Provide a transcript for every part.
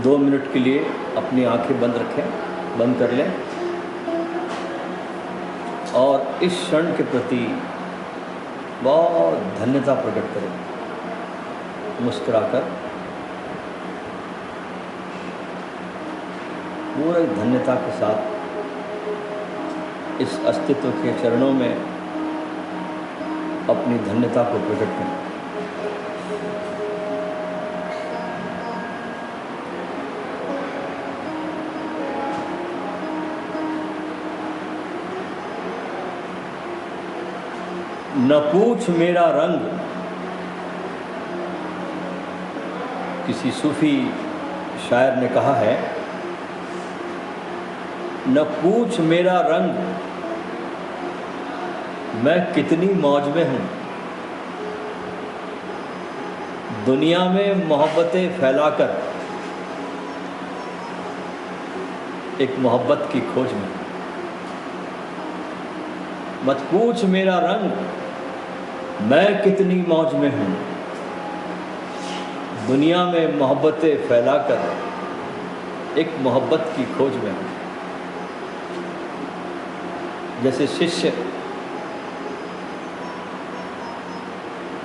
2 minute के लिए अपनी आंखें बंद रखें, बंद कर लें और इस क्षण के प्रति बहुत धन्यता प्रकट करें, मुस्कुराकर पूरी धन्यता के साथ इस अस्तित्व के चरणों में अपनी धन्यता को प्रकट करें। न पूछ मेरा रंग, किसी सूफी शायर ने कहा है, न पूछ मेरा रंग, मैं कितनी मौज में हूँ, दुनिया में मोहब्बतें फैलाकर एक मोहब्बत की खोज में। मत पूछ मेरा रंग, मैं कितनी मौज में हूँ, दुनिया में मोहब्बतें फैलाकर एक मोहब्बत की खोज में हूँ। जैसे शिष्य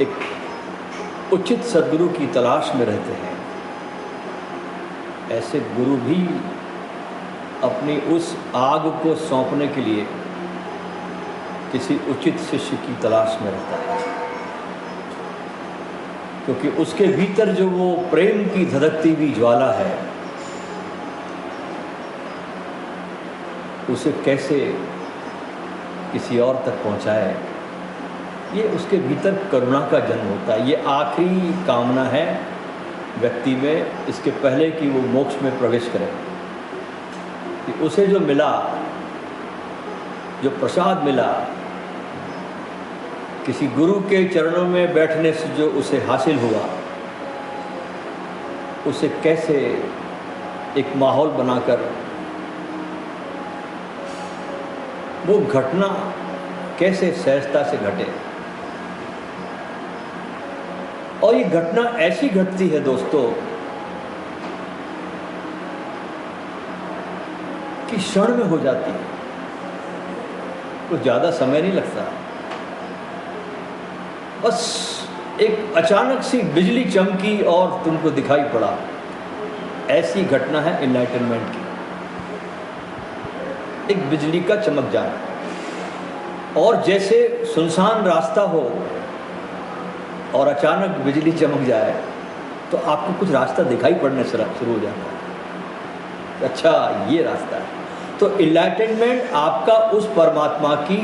एक उचित सद्गुरु की तलाश में रहते हैं, ऐसे गुरु भी अपनी उस आग को सौंपने के लिए किसी उचित शिष्य की तलाश में रहता है, क्योंकि उसके भीतर जो वो प्रेम की धधकती हुई ज्वाला है, उसे कैसे किसी और तक पहुंचाए, ये उसके भीतर करुणा का जन्म होता है। ये आखिरी कामना है व्यक्ति में, इसके पहले कि वो मोक्ष में प्रवेश करे, कि उसे जो मिला, जो प्रसाद मिला, किसी गुरु के चरणों में बैठने से जो उसे हासिल हुआ, उसे कैसे एक माहौल बनाकर वो घटना कैसे सहजता से घटे। और ये घटना ऐसी घटती है दोस्तों कि क्षण में हो जाती है, कुछ ज़्यादा समय नहीं लगता। बस एक अचानक सी बिजली चमकी और तुमको दिखाई पड़ा, ऐसी घटना है एनलाइटनमेंट की। एक बिजली का चमक जाना, और जैसे सुनसान रास्ता हो और अचानक बिजली चमक जाए तो आपको कुछ रास्ता दिखाई पड़ने से शुरू हो जाता है, अच्छा ये रास्ता है। तो एनलाइटनमेंट आपका उस परमात्मा की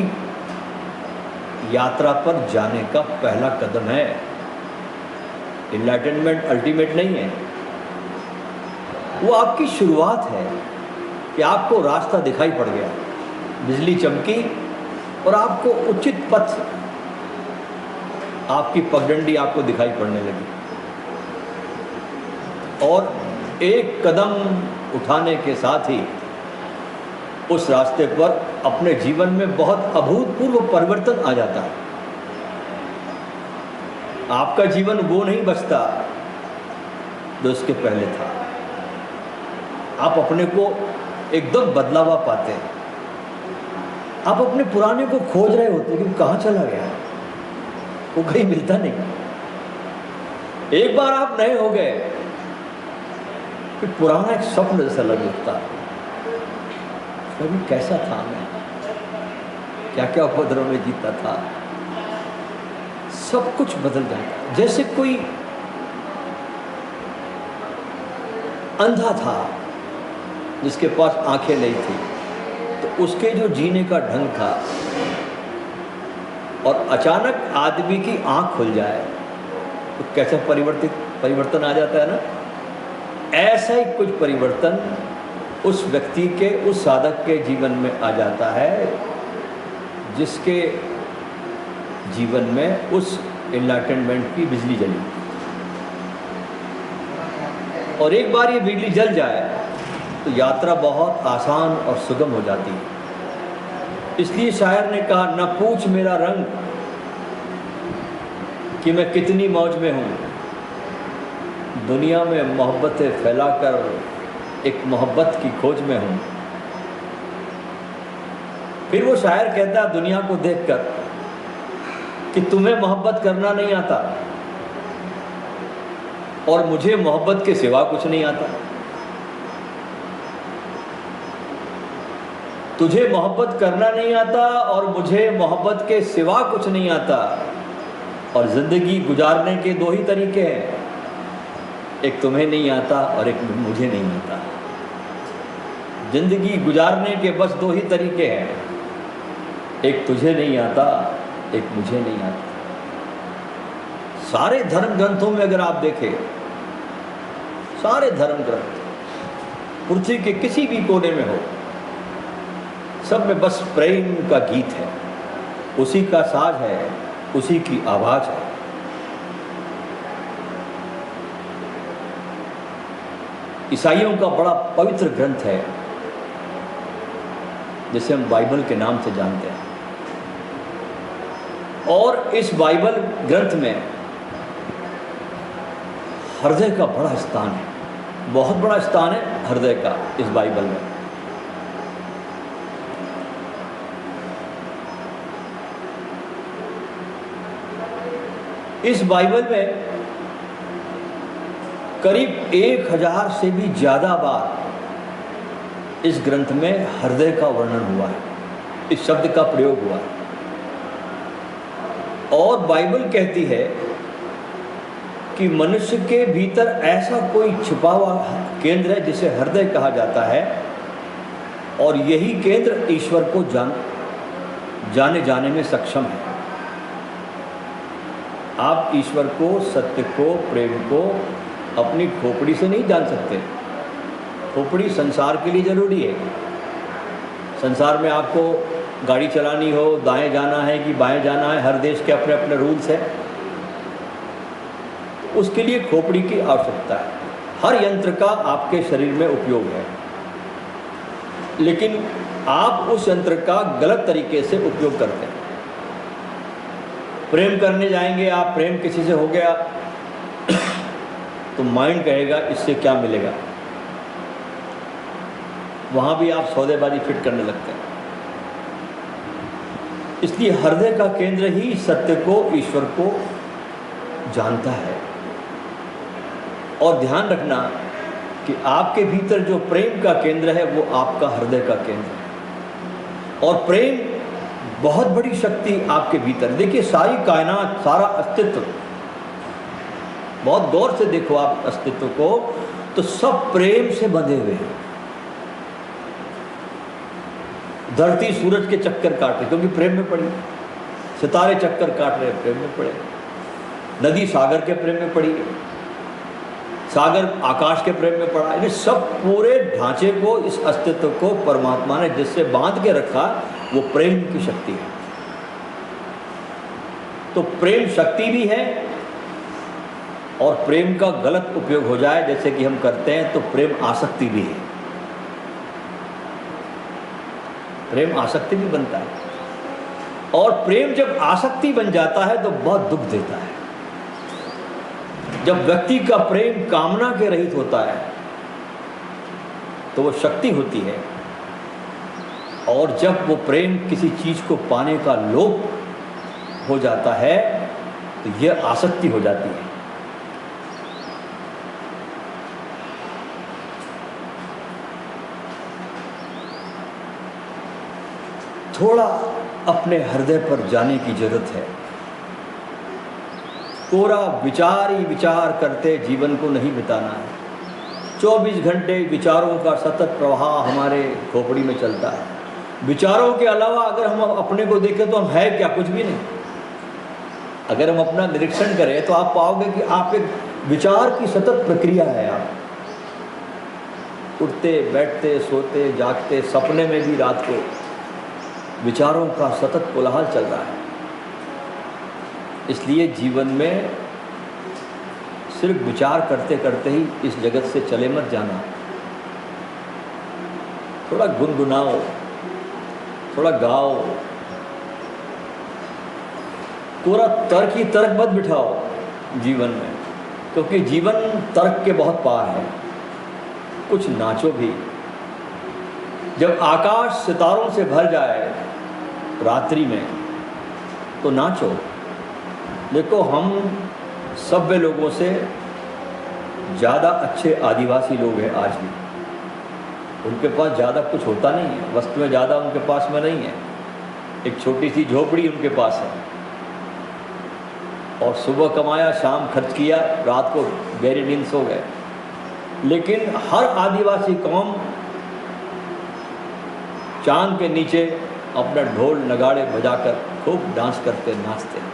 यात्रा पर जाने का पहला कदम है। एनलाइटनमेंट अल्टीमेट नहीं है, वो आपकी शुरुआत है कि आपको रास्ता दिखाई पड़ गया, बिजली चमकी और आपको उचित पथ, आपकी पगडंडी आपको दिखाई पड़ने लगी, और एक कदम उठाने के साथ ही उस रास्ते पर अपने जीवन में बहुत अभूतपूर्व परिवर्तन आ जाता है। आपका जीवन वो नहीं बचता जो उसके पहले था। आप अपने को एकदम बदला हुआ पाते हैं। आप अपने पुराने को खोज रहे होते हैं कि कहाँ चला गया, वो कहीं मिलता नहीं। एक बार आप नए हो गए फिर पुराना एक स्वप्न जैसा लग उठता है, कभी कैसा था मैं, क्या क्या उपद्रव में जीता था, सब कुछ बदल जाता। जैसे कोई अंधा था जिसके पास आंखें नहीं थी, तो उसके जो जीने का ढंग था, और अचानक आदमी की आंख खुल जाए तो कैसा परिवर्तन आ जाता है ना। ऐसा ही कुछ परिवर्तन उस व्यक्ति के, उस साधक के जीवन में आ जाता है जिसके जीवन में उस एनलाइटनमेंट की बिजली जली। और एक बार ये बिजली जल जाए तो यात्रा बहुत आसान और सुगम हो जाती है। इसलिए शायर ने कहा, न पूछ मेरा रंग कि मैं कितनी मौज में हूँ, दुनिया में मोहब्बतें फैलाकर एक मोहब्बत की खोज में हूँ। फिर वो शायर कहता है दुनिया को देखकर कि तुम्हें मोहब्बत करना नहीं आता और मुझे मोहब्बत के सिवा कुछ नहीं आता। तुझे मोहब्बत करना नहीं आता और मुझे मोहब्बत के सिवा कुछ नहीं आता। और जिंदगी गुजारने के दो ही तरीके हैं, एक तुम्हें नहीं आता और एक मुझे नहीं आता। जिंदगी गुजारने के बस दो ही तरीके हैं, एक तुझे नहीं आता, एक मुझे नहीं आता। सारे धर्म ग्रंथों में अगर आप देखें, सारे धर्म ग्रंथ पृथ्वी के किसी भी कोने में हो, सब में बस प्रेम का गीत है, उसी का साज है, उसी की आवाज है। ईसाइयों का बड़ा पवित्र ग्रंथ है जिसे हम बाइबल के नाम से जानते हैं। और इस बाइबल ग्रंथ में हृदय का बड़ा स्थान है, बहुत बड़ा स्थान है हृदय का इस बाइबल में। इस बाइबल में करीब 1000 से भी ज़्यादा बार इस ग्रंथ में हृदय का वर्णन हुआ है, इस शब्द का प्रयोग हुआ है। और बाइबल कहती है कि मनुष्य के भीतर ऐसा कोई छिपा हुआ केंद्र है जिसे हृदय कहा जाता है, और यही केंद्र ईश्वर को जाने जाने में सक्षम है। आप ईश्वर को, सत्य को, प्रेम को अपनी खोपड़ी से नहीं जान सकते। खोपड़ी संसार के लिए जरूरी है। संसार में आपको गाड़ी चलानी हो, दाएं जाना है कि बाएं जाना है, हर देश के अपने अपने रूल्स हैं, उसके लिए खोपड़ी की आवश्यकता है। हर यंत्र का आपके शरीर में उपयोग है, लेकिन आप उस यंत्र का गलत तरीके से उपयोग करते हैं। प्रेम करने जाएंगे आप, प्रेम किसी से हो गया तो माइंड कहेगा इससे क्या मिलेगा, वहां भी आप सौदेबाजी फिट करने लगते हैं। इसलिए हृदय का केंद्र ही सत्य को, ईश्वर को जानता है। और ध्यान रखना कि आपके भीतर जो प्रेम का केंद्र है वो आपका हृदय का केंद्र है। और प्रेम बहुत बड़ी शक्ति आपके भीतर। देखिए सारी कायनात, सारा अस्तित्व, बहुत गौर से देखो आप अस्तित्व को, तो सब प्रेम से बंधे हुए हैं। धरती सूरज के चक्कर काट रही क्योंकि प्रेम में पड़ी, सितारे चक्कर काट रहे प्रेम में पड़े, नदी सागर के प्रेम में पड़ी, सागर आकाश के प्रेम में पड़ा। यानी सब पूरे ढांचे को, इस अस्तित्व को परमात्मा ने जिससे बांध के रखा वो प्रेम की शक्ति है। तो प्रेम शक्ति भी है, और प्रेम का गलत उपयोग हो जाए जैसे कि हम करते हैं तो प्रेम आसक्ति भी है। प्रेम आसक्ति भी बनता है, और प्रेम जब आसक्ति बन जाता है तो बहुत दुख देता है। जब व्यक्ति का प्रेम कामना के रहित होता है तो वो शक्ति होती है, और जब वो प्रेम किसी चीज को पाने का लोभ हो जाता है तो यह आसक्ति हो जाती है। थोड़ा अपने हृदय पर जाने की जरूरत है। पूरा विचार ही विचार करते जीवन को नहीं बिताना है। 24 घंटे विचारों का सतत प्रवाह हमारे खोपड़ी में चलता है। विचारों के अलावा अगर हम अपने को देखें तो हम है क्या? कुछ भी नहीं। अगर हम अपना निरीक्षण करें तो आप पाओगे कि आप एक विचार की सतत प्रक्रिया है। आप उठते, बैठते, सोते, जागते, सपने में भी रात को विचारों का सतत कोलाहल चल रहा है। इसलिए जीवन में सिर्फ विचार करते करते ही इस जगत से चले मत जाना। थोड़ा गुनगुनाओ, थोड़ा गाओ, पूरा तर्क ही तर्क मत बिठाओ जीवन में। क्योंकि जीवन तर्क के बहुत पार है। कुछ नाचो भी। जब आकाश सितारों से भर जाए रात्रि में तो नाचो। देखो, हम सभ्य लोगों से ज़्यादा अच्छे आदिवासी लोग हैं आज भी। उनके पास ज़्यादा कुछ होता नहीं है, वस्तुएं ज़्यादा उनके पास में नहीं है। एक छोटी सी झोपड़ी उनके पास है, और सुबह कमाया, शाम खर्च किया, रात को गहरी नींद सो गए। लेकिन हर आदिवासी कौम चांद के नीचे अपना ढोल नगाड़े बजाकर खूब डांस करते, नाचते हैं।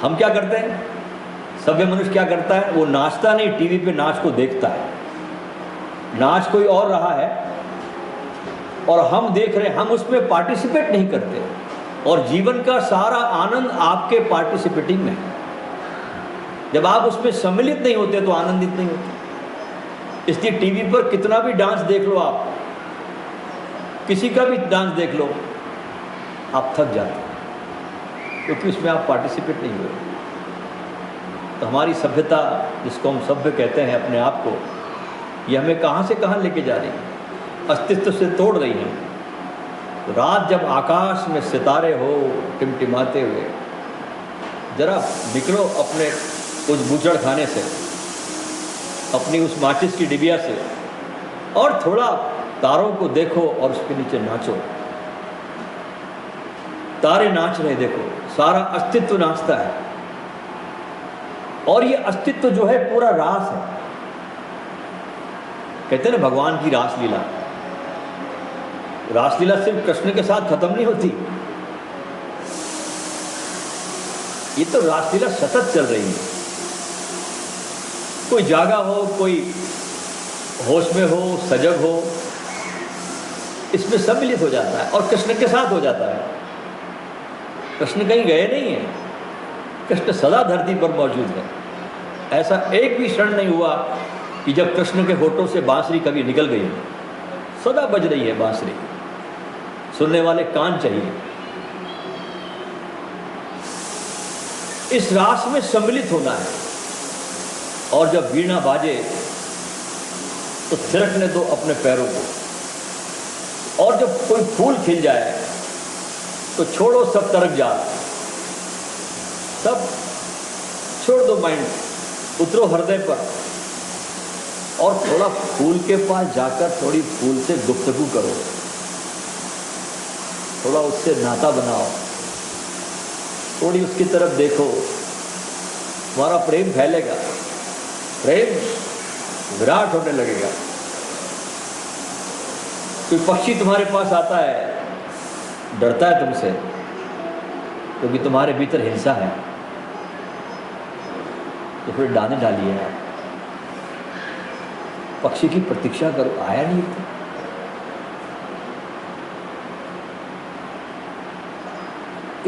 हम क्या करते हैं? सभ्य मनुष्य क्या करता है? वो नाचता नहीं, टीवी पे नाच को देखता है। नाच कोई और रहा है और हम देख रहे हैं, हम उसमें पार्टिसिपेट नहीं करते। और जीवन का सारा आनंद आपके पार्टिसिपेटिंग में है। जब आप उसमें सम्मिलित नहीं होते तो आनंदित नहीं होते। इसलिए टीवी पर कितना भी डांस देख लो, आप किसी का भी डांस देख लो, आप थक जाते हैं, क्योंकि उसमें आप पार्टिसिपेट नहीं हुए। तो हमारी सभ्यता, जिसको हम सभ्य कहते हैं अपने आप को, ये हमें कहाँ से कहाँ लेके जा रही है, अस्तित्व से तोड़ रही है। रात जब आकाश में सितारे हो टिमटिमाते हुए, जरा निकलो अपने उस बूचड़ खाने से, अपनी उस माचिस की डिबिया से, और थोड़ा तारों को देखो और उसके नीचे नाचो। तारे नाच रहे, देखो, सारा अस्तित्व नाचता है। और ये अस्तित्व जो है पूरा रास है। कहते हैं ना, भगवान की रासलीला। रासलीला सिर्फ कृष्ण के साथ खत्म नहीं होती, ये तो रासलीला सतत चल रही है। कोई जागा हो, कोई होश में हो, सजग हो, इसमें सम्मिलित हो जाता है और कृष्ण के साथ हो जाता है। कृष्ण कहीं गए नहीं है, कृष्ण सदा धरती पर मौजूद है। ऐसा एक भी क्षण नहीं हुआ कि जब कृष्ण के होठों से बांसुरी कभी निकल गई। सदा बज रही है बांसुरी, सुनने वाले कान चाहिए। इस रास में सम्मिलित होना है। और जब वीणा बाजे तो थिरकने दो अपने पैरों को। और जब कोई फूल खिल जाए तो छोड़ो सब तरक जाल, सब छोड़ दो माइंड, उतरो हृदय पर और थोड़ा फूल के पास जाकर थोड़ी फूल से गुफ्तगू करो, थोड़ा उससे नाता बनाओ, थोड़ी उसकी तरफ देखो। तुम्हारा प्रेम फैलेगा, प्रेम विराट होने लगेगा। कोई पक्षी तुम्हारे पास आता है, डरता है तुमसे क्योंकि तुम्हारे भीतर हिंसा है, तो फिर दाने डालिए आप। पक्षी की प्रतीक्षा करो, आया नहीं तो।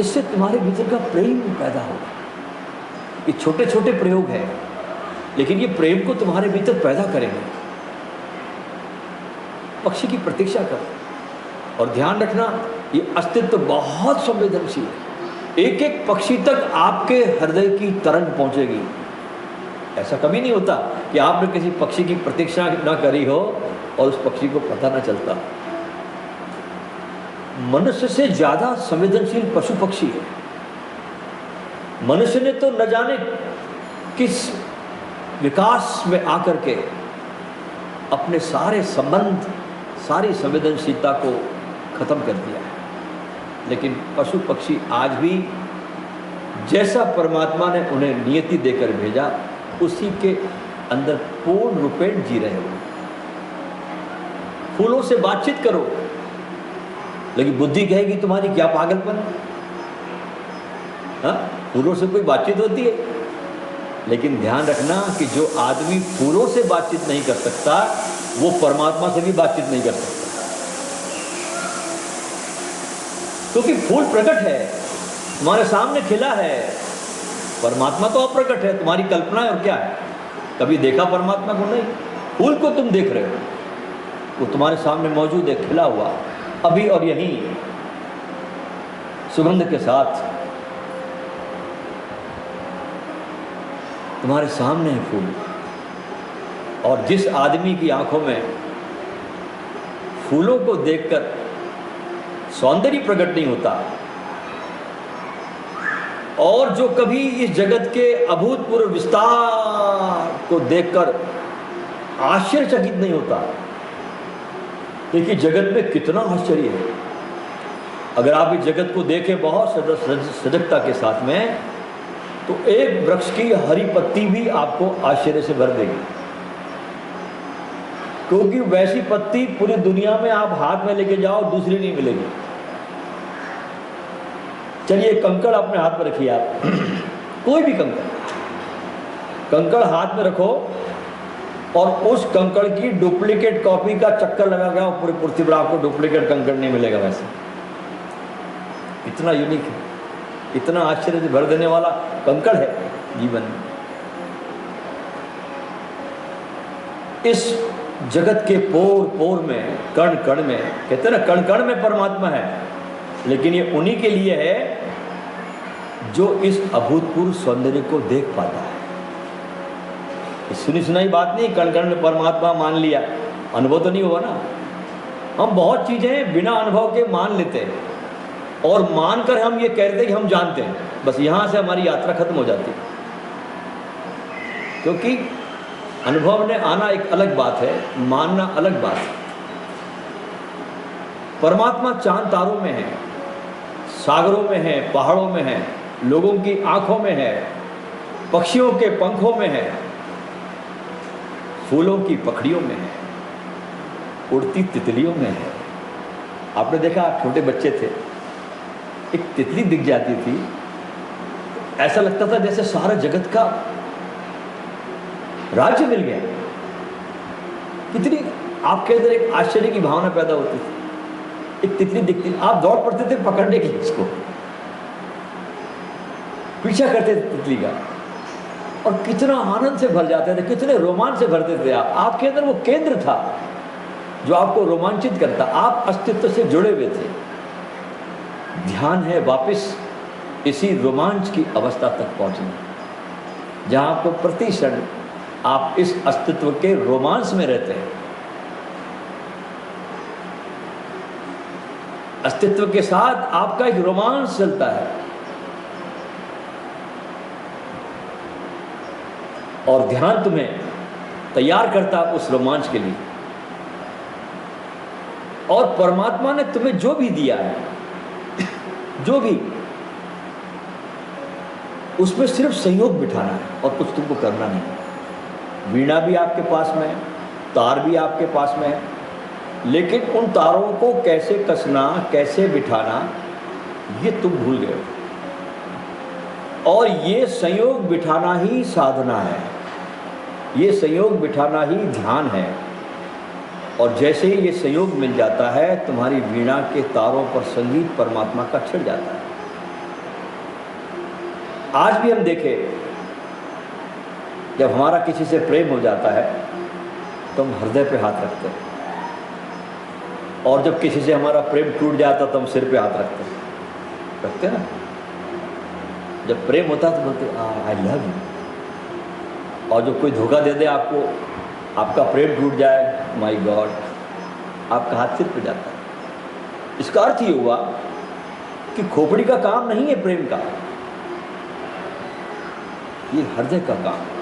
इससे तुम्हारे भीतर का प्रेम पैदा होगा। ये छोटे छोटे प्रयोग हैं, लेकिन ये प्रेम को तुम्हारे भीतर पैदा करेंगे। पक्षी की प्रतीक्षा करो और ध्यान रखना, ये अस्तित्व बहुत संवेदनशील है। एक एक पक्षी तक आपके हृदय की तरंग पहुंचेगी। ऐसा कभी नहीं होता कि आपने किसी पक्षी की प्रतीक्षा ना करी हो और उस पक्षी को पता ना चलता। मनुष्य से ज्यादा संवेदनशील पशु पक्षी है। मनुष्य ने तो न जाने किस विकास में आकर के अपने सारे संबंध, सारी संवेदनशीलता को खत्म कर दिया है। लेकिन पशु पक्षी आज भी जैसा परमात्मा ने उन्हें नियति देकर भेजा, उसी के अंदर पूर्ण रूपेण जी रहे हो। फूलों से बातचीत करो, लेकिन बुद्धि कहेगी तुम्हारी क्या पागलपन। हाँ, फूलों से कोई बातचीत होती है, लेकिन ध्यान रखना कि जो आदमी फूलों से बातचीत नहीं कर सकता, वो परमात्मा से भी बातचीत नहीं कर सकता। क्योंकि फूल प्रकट है, तुम्हारे सामने खिला है। परमात्मा तो अप्रकट है, तुम्हारी कल्पना है और क्या है। कभी देखा परमात्मा को? नहीं। फूल को तुम देख रहे हो, वो तुम्हारे सामने मौजूद है, खिला हुआ, अभी और यहीं, सुगंध के साथ। तुम्हारे सामने है फूल, और जिस आदमी की आंखों में फूलों को देखकर सौंदर्य प्रकट नहीं होता, और जो कभी इस जगत के अभूतपूर्व विस्तार को देखकर आश्चर्यचकित नहीं होता, देखिए जगत में कितना आश्चर्य है। अगर आप इस जगत को देखें बहुत सजगता के साथ में, तो एक वृक्ष की हरी पत्ती भी आपको आश्चर्य से भर देगी, क्योंकि वैसी पत्ती पूरी दुनिया में आप हाथ में लेके जाओ दूसरी नहीं मिलेगी। चलिए कंकड़ अपने हाथ में रखिए आप कोई भी कंकड़ हाथ में रखो, और उस कंकड़ की डुप्लीकेट कॉपी का चक्कर लगा गया पूरी पृथ्वी पर, आपको डुप्लीकेट कंकड़ नहीं मिलेगा। वैसे इतना यूनिक है, इतना आश्चर्य से भर देने वाला कंकड़ है जीवन में। इस जगत के पोर पोर में, कण कण में, कहते हैं ना कण कण में परमात्मा है, लेकिन ये उन्हीं के लिए है जो इस अभूतपूर्व सौंदर्य को देख पाता है। सुनी सुनाई बात नहीं, कण कण में परमात्मा मान लिया, अनुभव तो नहीं हुआ ना। हम बहुत चीजें बिना अनुभव के मान लेते हैं, और मानकर हम ये कहते हैं कि हम जानते हैं, बस यहां से हमारी यात्रा खत्म हो जाती है। क्योंकि अनुभव ने आना एक अलग बात है, मानना अलग बात है। परमात्मा चांद तारों में है, सागरों में है, पहाड़ों में है, लोगों की आंखों में है, पक्षियों के पंखों में है, फूलों की पखड़ियों में है, उड़ती तितलियों में है। आपने देखा, आप छोटे बच्चे थे, एक तितली दिख जाती थी, ऐसा लगता था जैसे सारा जगत का राज्य मिल गया। कितनी आपके अंदर एक आश्चर्य की भावना पैदा होती थी। एक तितली दिखती, आप दौड़ पड़ते थे पकड़ने के लिए, उसको पीछा करते थे तितली का, और कितना आनंद से भर जाते थे, कितने रोमांच से भरते थे आप। आपके अंदर वो केंद्र था जो आपको रोमांचित करता, आप अस्तित्व से जुड़े हुए थे। ध्यान है वापस इसी रोमांच की अवस्था तक पहुंचना, जहां आपको प्रति क्षण आप इस अस्तित्व के रोमांच में रहते हैं। अस्तित्व के साथ आपका एक रोमांच चलता है, और ध्यान तुम्हें तैयार करता उस रोमांच के लिए। और परमात्मा ने तुम्हें जो भी दिया है, जो भी, उसमें सिर्फ संयोग बिठाना है और कुछ तुमको करना नहीं। वीणा भी आपके पास में है, तार भी आपके पास में है, लेकिन उन तारों को कैसे कसना, कैसे बिठाना, ये तुम भूल गए हो। और ये संयोग बिठाना ही साधना है, ये संयोग बिठाना ही ध्यान है। और जैसे ही ये संयोग मिल जाता है, तुम्हारी वीणा के तारों पर संगीत परमात्मा का छिड़ जाता है। आज भी हम देखें, जब हमारा किसी से प्रेम हो जाता है तो हम हृदय पे हाथ रखते हैं, और जब किसी से हमारा प्रेम टूट जाता है तो हम सिर पे हाथ रखते हैं ना। जब प्रेम होता है तो बोलते आई लव यू, और जो कोई धोखा दे दे आपको, आपका प्रेम टूट जाए, माय गॉड, आपका हाथ सिर पे जाता है। इसका अर्थ ये हुआ कि खोपड़ी का काम नहीं है प्रेम का, ये हृदय का काम है।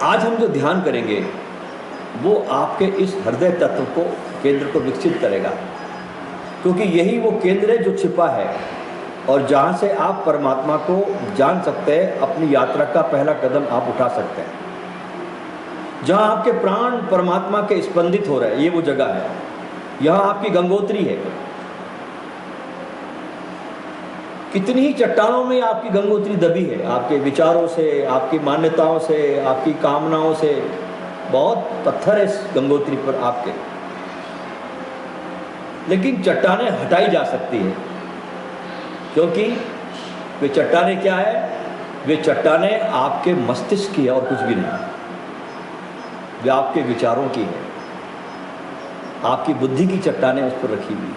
आज हम जो ध्यान करेंगे वो आपके इस हृदय तत्व को, केंद्र को विकसित करेगा, क्योंकि यही वो केंद्र है जो छिपा है, और जहाँ से आप परमात्मा को जान सकते हैं, अपनी यात्रा का पहला कदम आप उठा सकते हैं। जहाँ आपके प्राण परमात्मा के स्पंदित हो रहे हैं, ये वो जगह है। यहाँ आपकी गंगोत्री है। कितनी ही चट्टानों में आपकी गंगोत्री दबी है, आपके विचारों से, आपकी मान्यताओं से, आपकी कामनाओं से। बहुत पत्थर है इस गंगोत्री पर आपके, लेकिन चट्टानें हटाई जा सकती है, क्योंकि वे चट्टानें क्या है? वे चट्टानें आपके मस्तिष्क की है और कुछ भी नहीं। वे आपके विचारों की है, आपकी बुद्धि की चट्टानें उस पर रखी हुई है।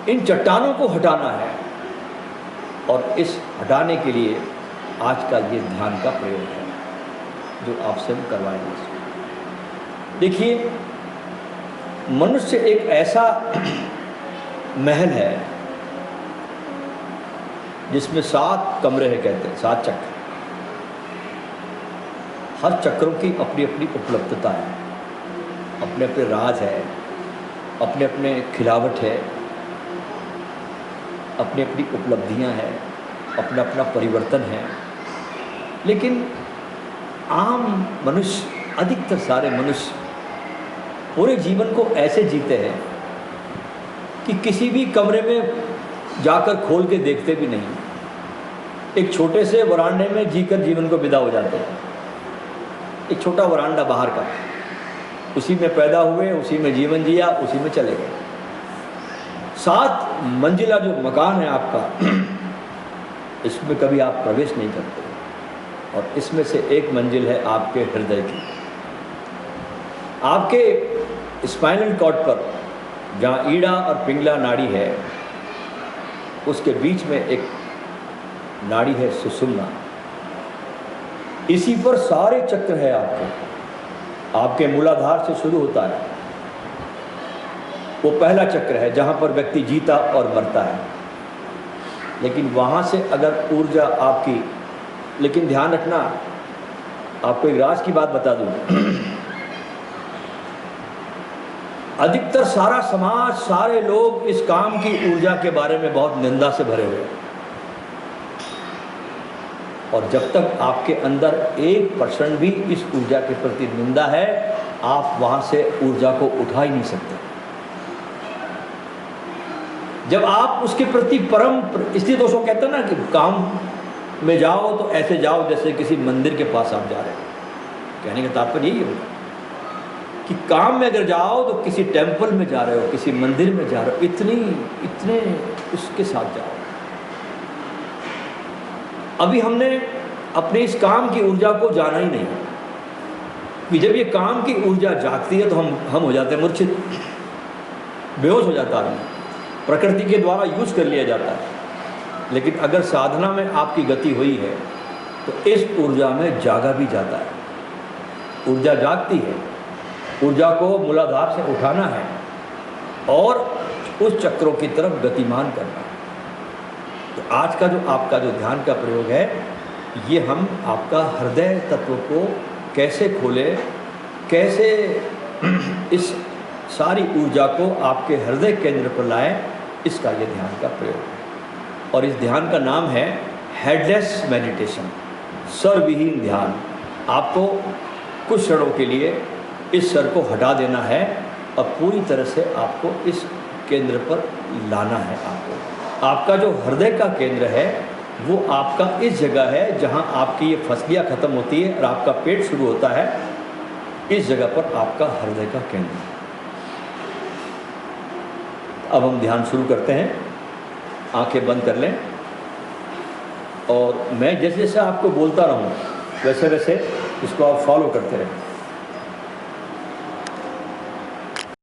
इन चट्टानों को हटाना है, और इस हटाने के लिए आज का ये ध्यान का प्रयोग है जो आपसे हम करवाएंगे। देखिए, मनुष्य एक ऐसा महल है जिसमें 7 कमरे हैं, कहते हैं 7 चक्र। हर चक्रों की अपनी अपनी उपलब्धता है, अपने अपने राज है, अपने अपने खिलावट है, अपनी अपनी उपलब्धियां हैं, अपना अपना परिवर्तन है। लेकिन आम मनुष्य, अधिकतर सारे मनुष्य पूरे जीवन को ऐसे जीते हैं कि किसी भी कमरे में जाकर खोल के देखते भी नहीं, एक छोटे से वरांडे में जीकर जीवन को विदा हो जाते हैं। एक छोटा वरांडा बाहर का, उसी में पैदा हुए, उसी में जीवन जिया, उसी में चले गए। 7 मंजिला जो मकान है आपका, इसमें कभी आप प्रवेश नहीं करते, और इसमें से एक मंजिल है आपके हृदय की। आपके स्पाइनल कॉर्ड पर जहाँ ईड़ा और पिंगला नाड़ी है, उसके बीच में एक नाड़ी है सुषुम्ना। इसी पर सारे चक्र है आपके मूलाधार से शुरू होता है। वो पहला चक्र है जहाँ पर व्यक्ति जीता और मरता है। लेकिन वहाँ से अगर ऊर्जा आपकी, लेकिन ध्यान रखना, आपको एक राज की बात बता दूँ, अधिकतर सारा समाज, सारे लोग इस काम की ऊर्जा के बारे में बहुत निंदा से भरे हुए हैं, और जब तक आपके अंदर 1% भी इस ऊर्जा के प्रति निंदा है, आप वहां से ऊर्जा को उठा ही नहीं सकते। जब आप उसके प्रति परम, इसलिए दोस्तों कहते हैं ना कि काम में जाओ तो ऐसे जाओ जैसे किसी मंदिर के पास आप जा रहे हो। कहने का तात्पर्य यही होगा कि काम में अगर जाओ तो किसी टेम्पल में जा रहे हो, किसी मंदिर में जा रहे हो, इतने उसके साथ जाओ। अभी हमने अपने इस काम की ऊर्जा को जाना ही नहीं कि जब ये काम की ऊर्जा जागती है तो हम हो जाते हैं मूर्छित, बेहोश हो जाता है, प्रकृति के द्वारा यूज कर लिया जाता है। लेकिन अगर साधना में आपकी गति हुई है तो इस ऊर्जा में जागा भी जाता है। ऊर्जा जागती है, ऊर्जा को मूलाधार से उठाना है और उस चक्रों की तरफ गतिमान करना है। तो आज का जो आपका जो ध्यान का प्रयोग है, ये हम आपका हृदय तत्व को कैसे खोले, कैसे इस सारी ऊर्जा को आपके हृदय केंद्र पर लाएं, इसका ये ध्यान का प्रयोग है। और इस ध्यान का नाम है हेडलेस मेडिटेशन, सर विहीन ध्यान। आपको कुछ क्षणों के लिए इस सर को हटा देना है और पूरी तरह से आपको इस केंद्र पर लाना है। आपका जो हृदय का केंद्र है वो आपका इस जगह है जहां आपकी ये फसलियाँ ख़त्म होती है और आपका पेट शुरू होता है। इस जगह पर आपका हृदय का केंद्र है। अब हम ध्यान शुरू करते हैं। आंखें बंद कर लें और मैं जैसे जैसे आपको बोलता रहूं वैसे वैसे इसको आप फॉलो करते रहें।